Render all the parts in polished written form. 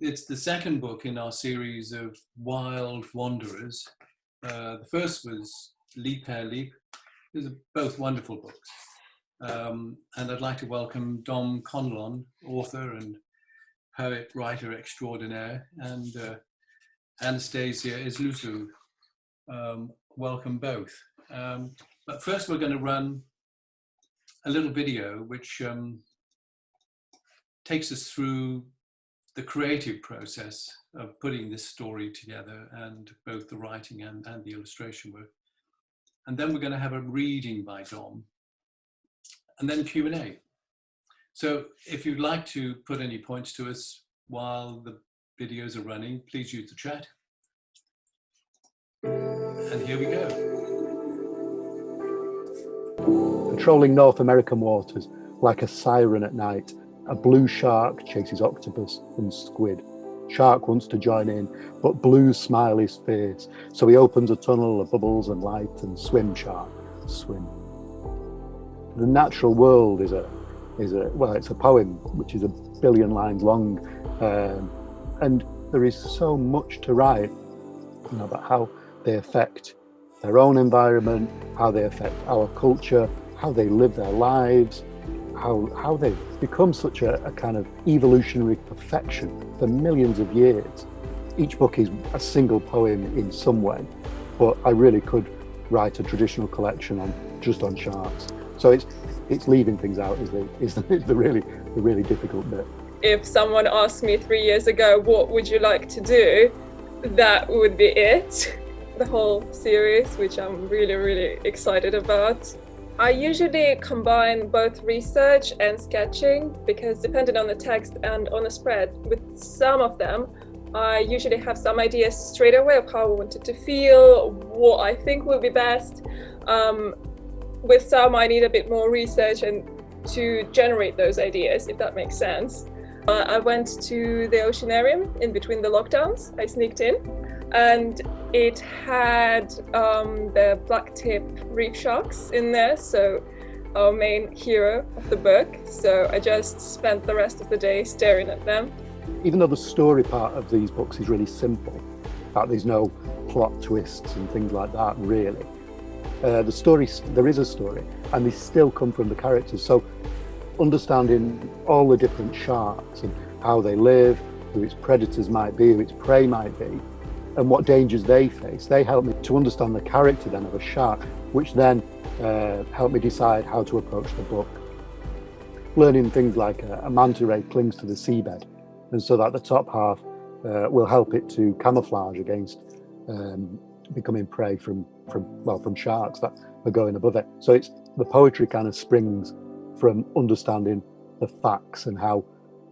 It's the second book in our series of Wild Wanderers. The first was Leap Hare Leap. These are both wonderful books. And I'd like to welcome Dom Conlon, author and poet, writer extraordinaire, and Anastasia Izlesou. Welcome both. But first we're going to run a little video which takes us through the creative process of putting this story together, and both the writing and the illustration work. And then we're going to have a reading by Dom, and then Q&A. So if you'd like to put any points to us while the videos are running, please use the chat. And here we go. Patrolling North American waters like a siren at night, a blue shark chases octopus and squid. Shark wants to join in, but Blue's smile is fierce, so he opens a tunnel of bubbles and light and swim, shark, swim. The natural world is a poem which is 1 billion lines long, and there is so much to write, about how they affect their own environment, how they affect our culture, how they live their lives, how they've become such a kind of evolutionary perfection for millions of years. Each book is a single poem in some way, but I really could write a traditional collection just on sharks. So it's leaving things out is the really difficult bit. If someone asked me 3 years ago, what would you like to do? That would be it. The whole series, which I'm really, really excited about. I usually combine both research and sketching because depending on the text and on the spread, with some of them, I usually have some ideas straight away of how I want it to feel, what I think will be best. With some, I need a bit more research and to generate those ideas, if that makes sense. I went to the oceanarium in between the lockdowns. I sneaked in, and it had the black-tip reef sharks in there, so our main hero of the book. So I just spent the rest of the day staring at them. Even though the story part of these books is really simple, that there's no plot twists and things like that, really. There is a story, and they still come from the characters. So understanding all the different sharks and how they live, who its predators might be, who its prey might be, and what dangers they face, they help me to understand the character then of a shark, which then help me decide how to approach the book. Learning things like a manta ray clings to the seabed, and so that the top half will help it to camouflage against becoming prey from sharks that are going above it. So the poetry kind of springs from understanding the facts and how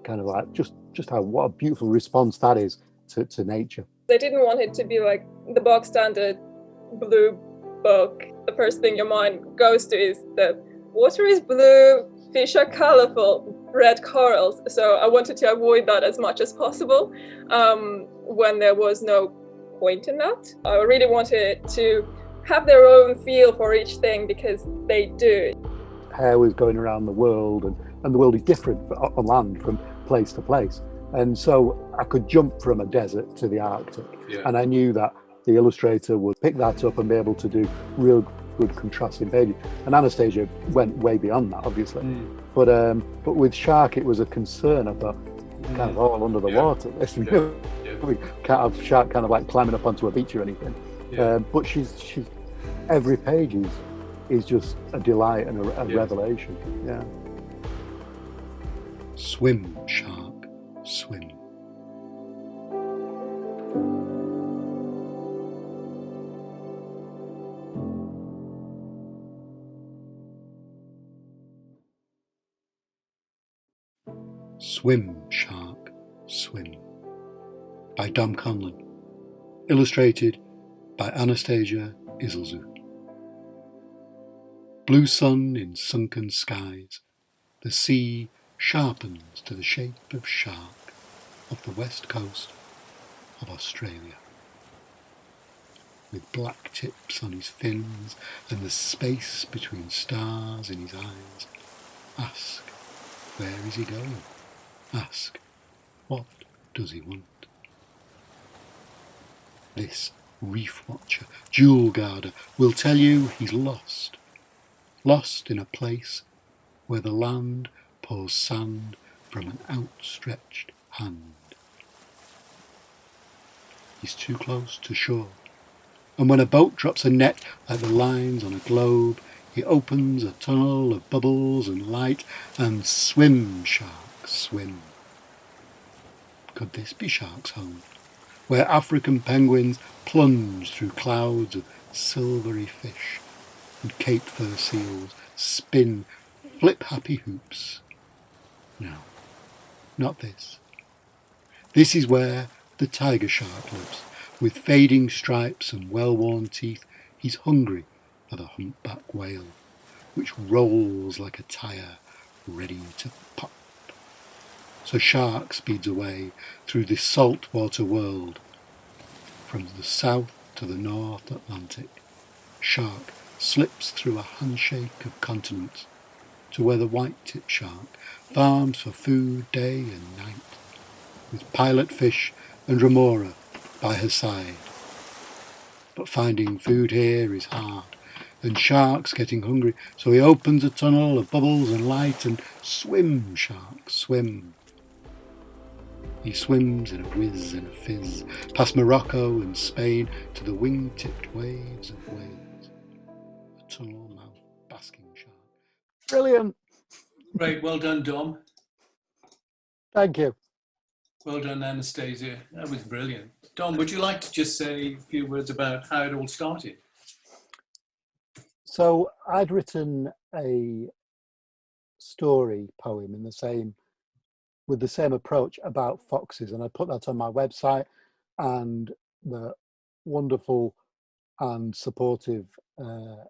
kind of like just how what a beautiful response that is to nature. I didn't want it to be like the bog standard blue book. The first thing your mind goes to is the water is blue, fish are colorful, red corals. So I wanted to avoid that as much as possible when there was no point in that. I really wanted it to have their own feel for each thing because they do. Hare was going around the world, and the world is different on land from place to place. And so I could jump from a desert to the Arctic. Yeah. And I knew that the illustrator would pick that up and be able to do real good contrasting pages. And Anastasia went way beyond that, obviously. But with shark, it was a concern. I thought, kind of all under the water. We can't have shark kind of like climbing up onto a beach or anything. But she's every page is just a delight and a revelation. Yeah. Swim, shark, swim. Swim, shark, swim. By Dom Conlon. Illustrated by Anastasia Izlesou. Blue sun in sunken skies, the sea sharpens to the shape of shark off the west coast of Australia. With black tips on his fins and the space between stars in his eyes, ask, where is he going? Ask, what does he want? This reef watcher, jewel guarder, will tell you he's lost. Lost in a place where the land pours sand from an outstretched hand. He's too close to shore, and when a boat drops a net like the lines on a globe, he opens a tunnel of bubbles and light, and swim, sharks, swim. Could this be Shark's home, where African penguins plunge through clouds of silvery fish, and Cape fur seals spin flip-happy hoops? No, not this. This is where the tiger shark lives, with fading stripes and well-worn teeth. He's hungry for the humpback whale, which rolls like a tyre ready to pop. So Shark speeds away through this saltwater world. From the south to the North Atlantic, Shark slips through a handshake of continents to where the white-tip shark farms for food day and night, with pilot fish and remora by her side. But finding food here is hard, and Shark's getting hungry, so he opens a tunnel of bubbles and light, and swim, Shark, swim. He swims in a whiz and a fizz, past Morocco and Spain to the wing-tipped waves of Wales. A tunnel-mouth basking shark. Brilliant. Great, well done, Dom. Thank you. Well done, Anastasia. That was brilliant. Dom, would you like to just say a few words about how it all started? So I'd written a story poem with the same approach about foxes, and I put that on my website, and the wonderful and supportive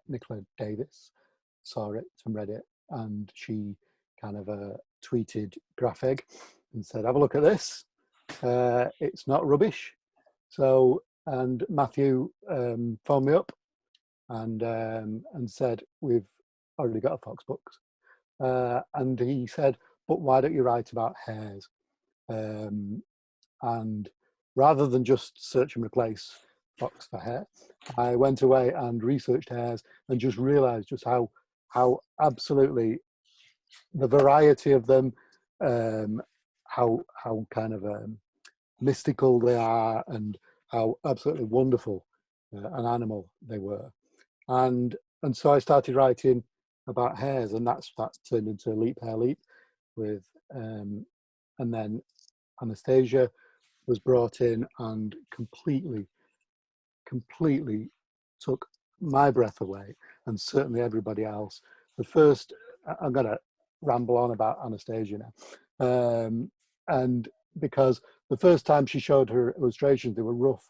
Nicola Davis saw it and read it, and she kind of tweeted Graphic and said, have a look at this. It's not rubbish. So, and Matthew phoned me up and said, we've already got a fox book. And he said, but why don't you write about hares? And rather than just search and replace fox for hare, I went away and researched hares and just realized just how absolutely the variety of them, how kind of mystical they are, and how absolutely wonderful an animal they were. And so I started writing about hares, and that turned into Leap Hare Leap with, and then Anastasia was brought in and completely took my breath away, and certainly everybody else. The first, I'm going to ramble on about Anastasia now, and because the first time she showed her illustrations, they were rough,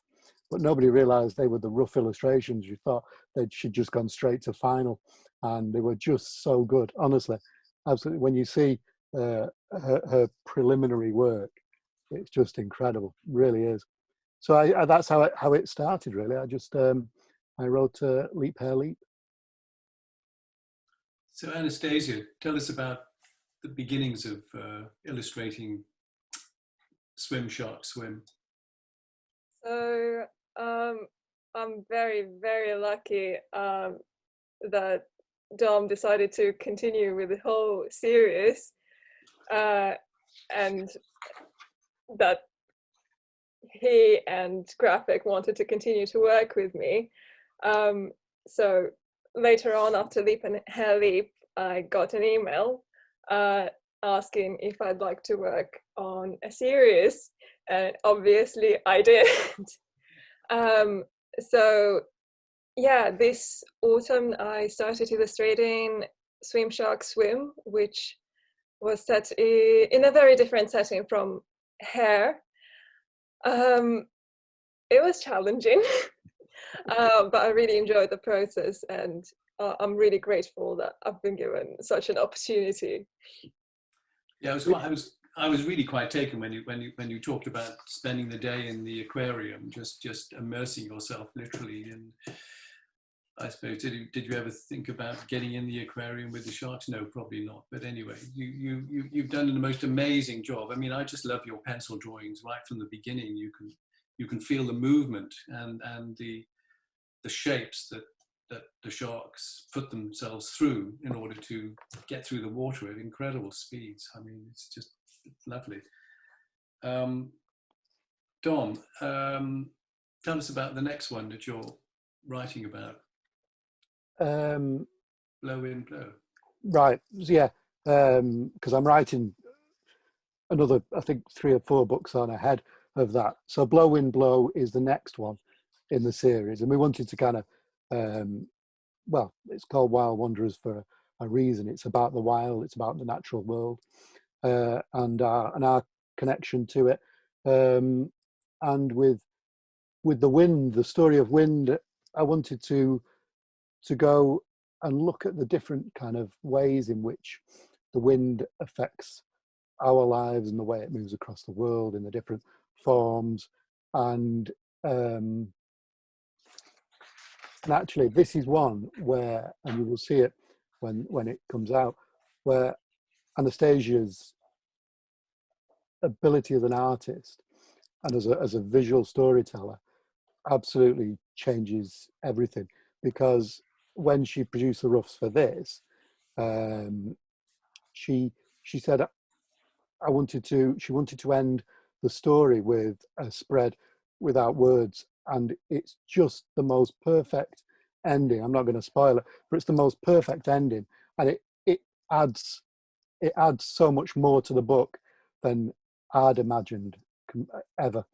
but nobody realized they were the rough illustrations. You thought she'd just gone straight to final, and they were just so good, honestly, absolutely. When you see her preliminary work, it's just incredible, really is. So that's how it started, really. I just I wrote Leap Hare Leap. So Anastasia, tell us about the beginnings of illustrating Swim Shark Swim. So I'm very, very lucky that Dom decided to continue with the whole series, and that he and Graphic wanted to continue to work with me. So later on, after Leap Hare Leap, I got an email asking if I'd like to work on a series, and obviously I did. So yeah, this autumn I started illustrating Swim Shark Swim, which was set in a very different setting from Hare. It was challenging, but I really enjoyed the process, and I'm really grateful that I've been given such an opportunity. Yeah, I was really quite taken when you talked about spending the day in the aquarium, just immersing yourself literally I suppose, did you ever think about getting in the aquarium with the sharks? No, probably not. But anyway, you've done the most amazing job. I mean, I just love your pencil drawings right from the beginning. You can feel the movement and the shapes that the sharks put themselves through in order to get through the water at incredible speeds. I mean, it's just lovely. Dom, tell us about the next one that you're writing about. Blow in, blow. Right, yeah, because I'm writing another, I think, 3 or 4 books on ahead of that. So Blow in Blow is the next one in the series, and we wanted to kind of, well, it's called Wild Wanderers for a reason. It's about the wild, it's about the natural world, and our connection to it, and with the wind, the story of wind. I wanted to go and look at the different kind of ways in which the wind affects our lives and the way it moves across the world in the different forms. And actually, this is one where, and you will see it when it comes out, where Anastasia's ability as an artist and as a visual storyteller absolutely changes everything. Because when she produced the roughs for this, she said she wanted to end the story with a spread without words, and it's just the most perfect ending. I'm not going to spoil it, but it's the most perfect ending, and it adds so much more to the book than I'd imagined ever,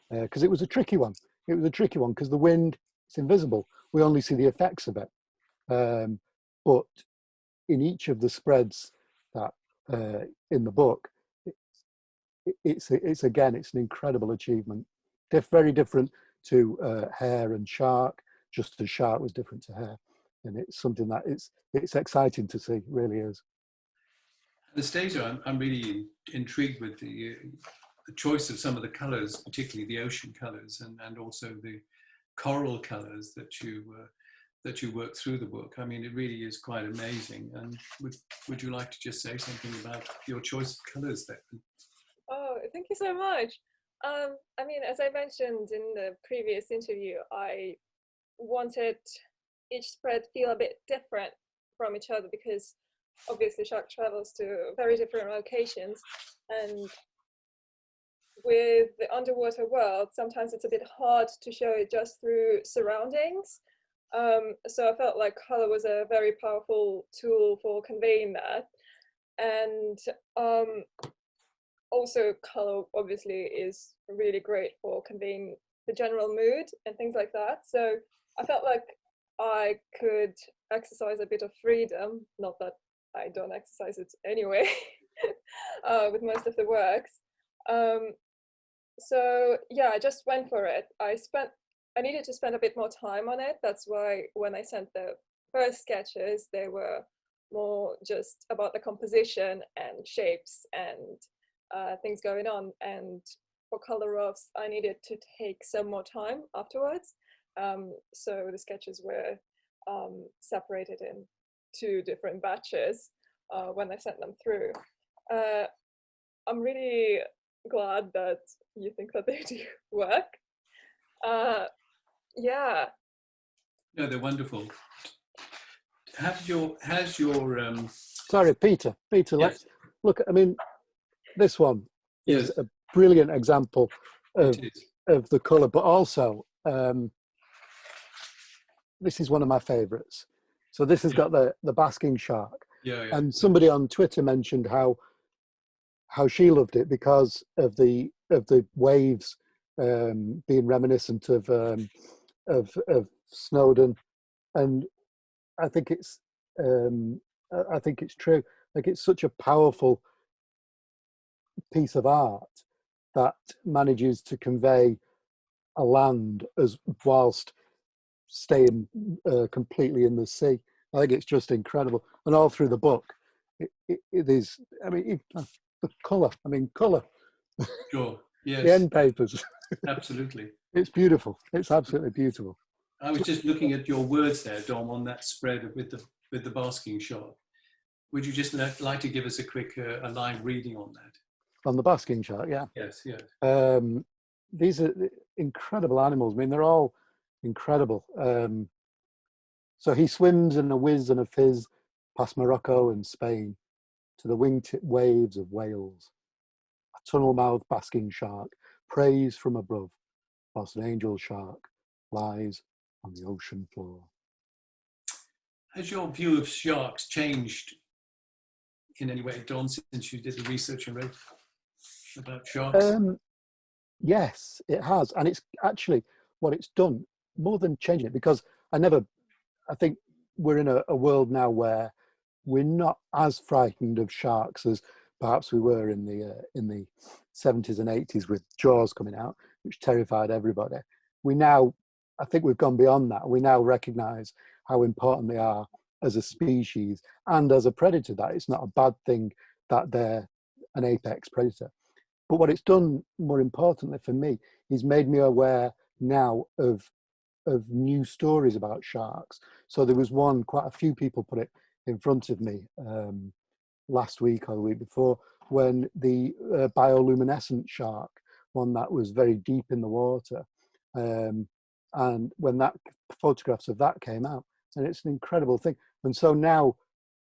because it was a tricky one. It was a tricky one because the wind, it's invisible. We only see the effects of it. But in each of the spreads that in the book, it's an incredible achievement. Very different to Hare and Shark, just as Shark was different to Hare. And it's something that it's exciting to see, really is. Anastasia, I'm really intrigued with the choice of some of the colours, particularly the ocean colours, and also the coral colours that you work through the book. I mean, it really is quite amazing. And would you like to just say something about your choice of colours there? Oh, thank you so much. I mean, as I mentioned in the previous interview, I wanted each spread feel a bit different from each other because obviously Shark travels to very different locations, and with the underwater world, sometimes it's a bit hard to show it just through surroundings. So I felt like color was a very powerful tool for conveying that. And also color obviously is really great for conveying the general mood and things like that. So I felt like I could exercise a bit of freedom, not that I don't exercise it anyway, with most of the works. So yeah, I just went for it. I needed to spend a bit more time on it. That's why when I sent the first sketches, they were more just about the composition and shapes and things going on. And for color roughs, I needed to take some more time afterwards. So the sketches were separated in 2 different batches when I sent them through. I'm really glad that you think that they do work. Yeah. No, they're wonderful. Has your Sorry, Peter, yes. let's look. I mean, this one Yes. is a brilliant example of the colour, but also this is one of my favourites. So this has got the basking shark. Yeah. And somebody on Twitter mentioned how she loved it because of the waves being reminiscent of Snowdon, and I think it's true. Like, it's such a powerful piece of art that manages to convey a land as whilst staying completely in the sea. I think it's just incredible, and all through the book, it is. I mean, the colour. I mean, colour. Sure. Yes. The end papers. Absolutely. It's beautiful. It's absolutely beautiful. I was just looking at your words there, Dom, on that spread with the basking shark. Would you just like to give us a quick a live reading on that? On the basking shark, yeah. Yes, yes. These are incredible animals. I mean, they're all incredible. So he swims in a whiz and a fizz past Morocco and Spain to the wingtip waves of Wales. A tunnel-mouthed basking shark prays from above, whilst an angel shark lies on the ocean floor. Has your view of sharks changed in any way, Don, since you did the research and wrote about sharks? Yes, it has. And it's actually what it's done, more than changing it, because I think we're in a world now where we're not as frightened of sharks as perhaps we were in the 70s and 80s with Jaws coming out, which terrified everybody. I think we've gone beyond that. We now recognise how important they are as a species and as a predator, that it's not a bad thing that they're an apex predator. But what it's done, more importantly for me, is made me aware now of new stories about sharks. So there was quite a few people put it in front of me last week or the week before, when the bioluminescent shark, one that was very deep in the water, and when that photographs of that came out, and it's an incredible thing. And so now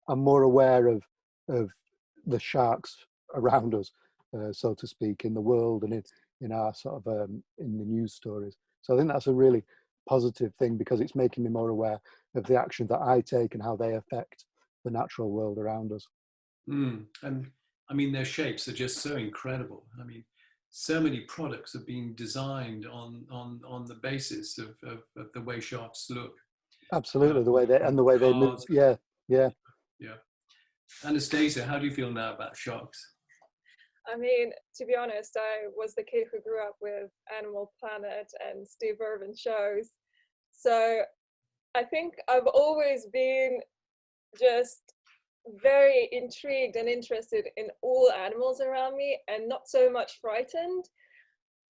I'm more aware of the sharks around us, so to speak, in the world and in our sort of in the news stories. So I think that's a really positive thing, because it's making me more aware of the action that I take and how they affect the natural world around us. And I mean, their shapes are just so incredible. I mean, so many products have been designed on the basis of the way sharks look. Absolutely, the way they move. Yeah. Anastasia, how do you feel now about sharks? I mean, to be honest, I was the kid who grew up with Animal Planet and Steve Irwin shows. So I think I've always been just very intrigued and interested in all animals around me, and not so much frightened.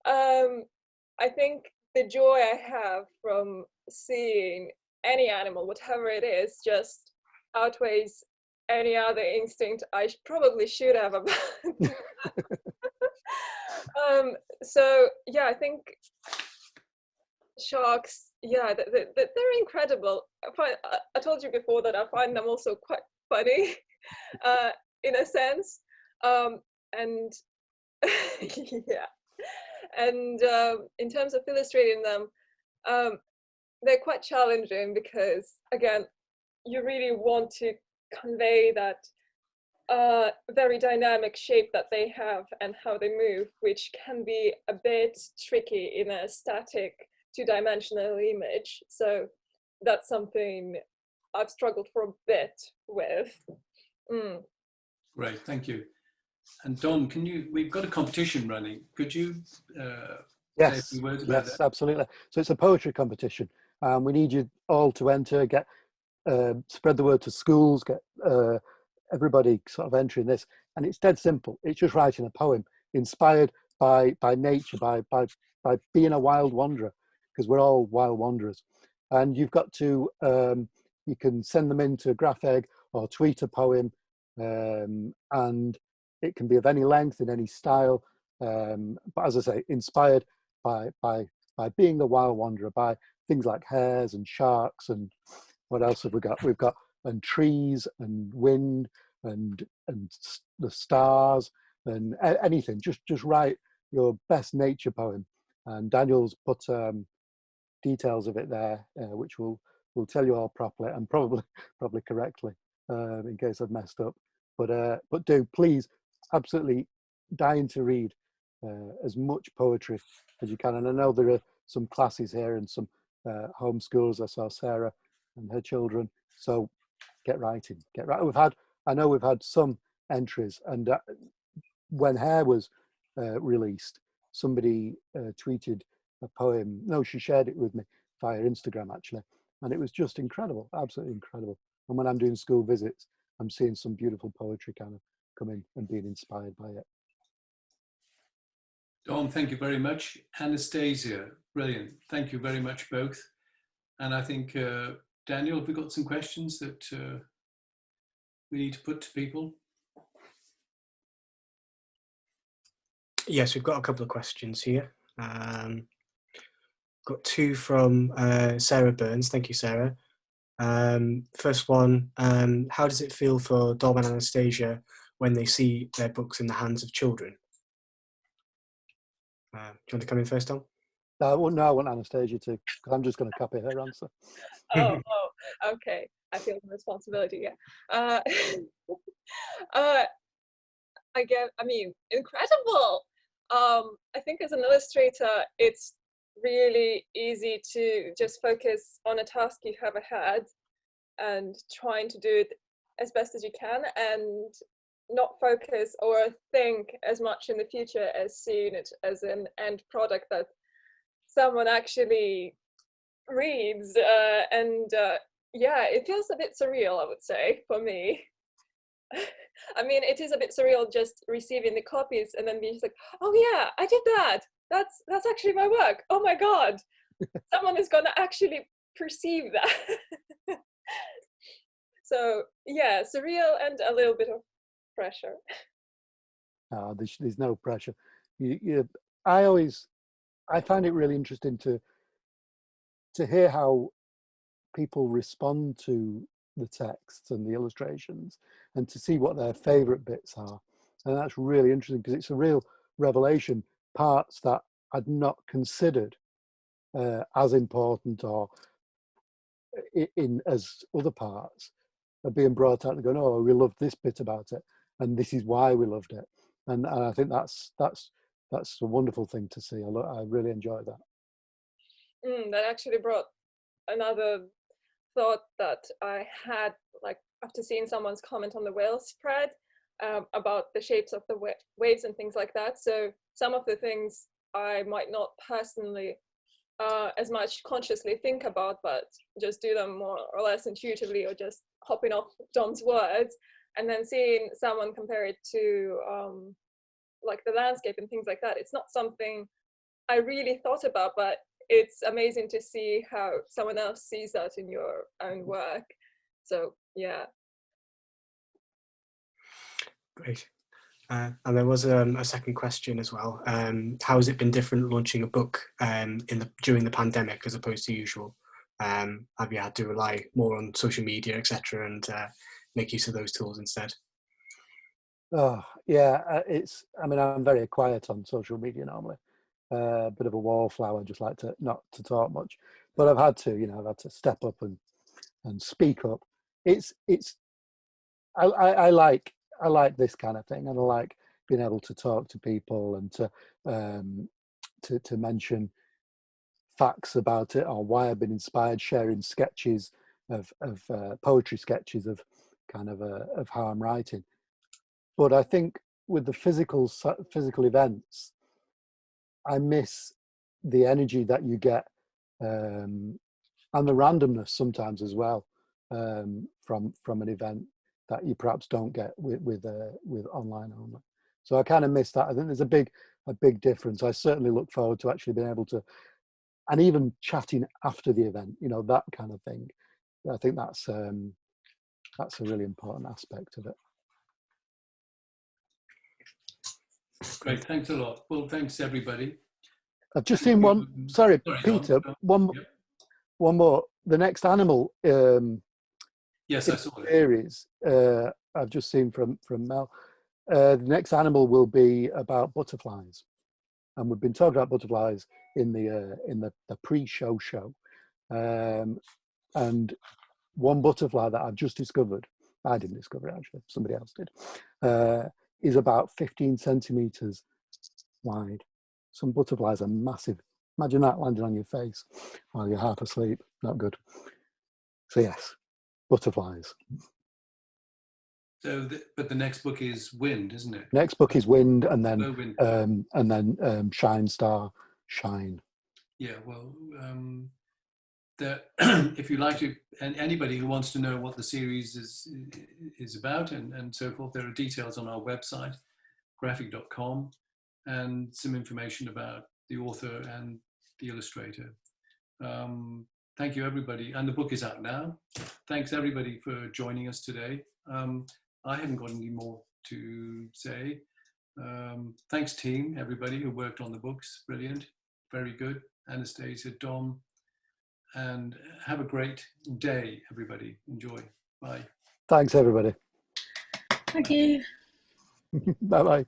I think the joy I have from seeing any animal, whatever it is, just outweighs any other instinct I probably should have about. So yeah, I think sharks, yeah, they're incredible. I told you before that I find them also quite funny, in a sense, and yeah, and in terms of illustrating them, they're quite challenging, because again, you really want to convey that very dynamic shape that they have and how they move, which can be a bit tricky in a static two-dimensional image. So that's something I've struggled for a bit with. Great, thank you. And Don, we've got a competition running. Could you say a few words about that? Yes, absolutely. So it's a poetry competition. We need you all to enter, spread the word to schools, get everybody sort of entering this. And it's dead simple. It's just writing a poem inspired by nature, by being a wild wanderer, because we're all wild wanderers. And you've got to, you can send them into Graph-Egg or tweet a poem, and it can be of any length, in any style. But as I say, inspired by being the wild wanderer, by things like hares and sharks, and what else have we got? We've got and trees and wind and the stars and anything. Just write your best nature poem. And Daniel's put details of it there, which will tell you all properly and probably correctly, in case I've messed up. But do please, absolutely dying to read as much poetry as you can. And I know there are some classes here and some homeschools. I saw Sarah and her children. So get writing. I know we've had some entries, and when Hair was released, somebody tweeted a poem. No, she shared it with me via Instagram actually, and it was just incredible, absolutely incredible. And when I'm doing school visits, I'm seeing some beautiful poetry kind of coming and being inspired by it. Dom, thank you very much. Anastasia, brilliant. Thank you very much, both. And I think, Daniel, have we got some questions that we need to put to people? Yes, we've got a couple of questions here. Got two from Sarah Burns. Thank you, Sarah. First one, how does it feel for Dom and Anastasia when they see their books in the hands of children? Do you want to come in first, Dom? I want Anastasia to, because I'm just going to copy her answer. Oh, okay. I feel the responsibility. Yeah. I mean, incredible. I think as an illustrator, it's really easy to just focus on a task you have ahead and trying to do it as best as you can, and not focus or think as much in the future as seeing it as an end product that someone actually reads. Yeah, it feels a bit surreal, I would say, for me. I mean, it is a bit surreal just receiving the copies and then being just like, oh yeah, I did that. That's actually my work. Oh my God, someone is gonna actually perceive that. So yeah, surreal and a little bit of pressure. There's no pressure. I find it really interesting to hear how people respond to the texts and the illustrations, and to see what their favorite bits are. And that's really interesting, because it's a real revelation, parts that I'd not considered as important or in as other parts are being brought out and going, oh, we loved this bit about it, and this is why we loved it. And I think that's a wonderful thing to see. I really enjoy that. That actually brought another thought that I had, like after seeing someone's comment on the whale spread, about the shapes of the waves and things like that. So some of the things I might not personally as much consciously think about, but just do them more or less intuitively, or just hopping off Dom's words, and then seeing someone compare it to like the landscape and things like that. It's not something I really thought about, but it's amazing to see how someone else sees that in your own work. So yeah. Great. And there was a second question as well. How has it been different launching a book during the pandemic as opposed to usual? Have you had to rely more on social media, etc., and make use of those tools instead? Oh yeah, I mean, I'm very quiet on social media normally. A bit of a wallflower, just like to not to talk much. But I've had to step up and speak up. I like this kind of thing, and I like being able to talk to people and to mention facts about it, or why I've been inspired, sharing sketches of poetry sketches of kind of how I'm writing. But I think with the physical events, I miss the energy that you get, and the randomness sometimes as well, from an event that you perhaps don't get with online only. So I kind of miss that. I think there's a big difference. I certainly look forward to actually being able to, and even chatting after the event, that kind of thing. I think that's a really important aspect of it. Great, thanks a lot. Well, thanks everybody. I've just seen one. Sorry, Peter. Don. One more. The next animal. Yes, I saw it. Series. I've just seen from Mel. The next animal will be about butterflies, and we've been talking about butterflies in the pre-show show. And one butterfly that I've just discovered, I didn't discover it actually, somebody else did, is about 15 centimeters wide. Some butterflies are massive. Imagine that landing on your face while you're half asleep. Not good. So yes, butterflies. So, but the next book is Wind, isn't it? Next book is Wind, and Wind. then Shine Star, Shine. Yeah, well, if you like to, and anybody who wants to know what the series is about and so forth, there are details on our website, graphic.com, and some information about the author and the illustrator. thank you, everybody. And the book is out now. Thanks, everybody, for joining us today. I haven't got any more to say. Thanks, team, everybody who worked on the books. Brilliant. Very good. Anastasia, Dom. And have a great day, everybody. Enjoy. Bye. Thanks, everybody. Thank you. Bye-bye.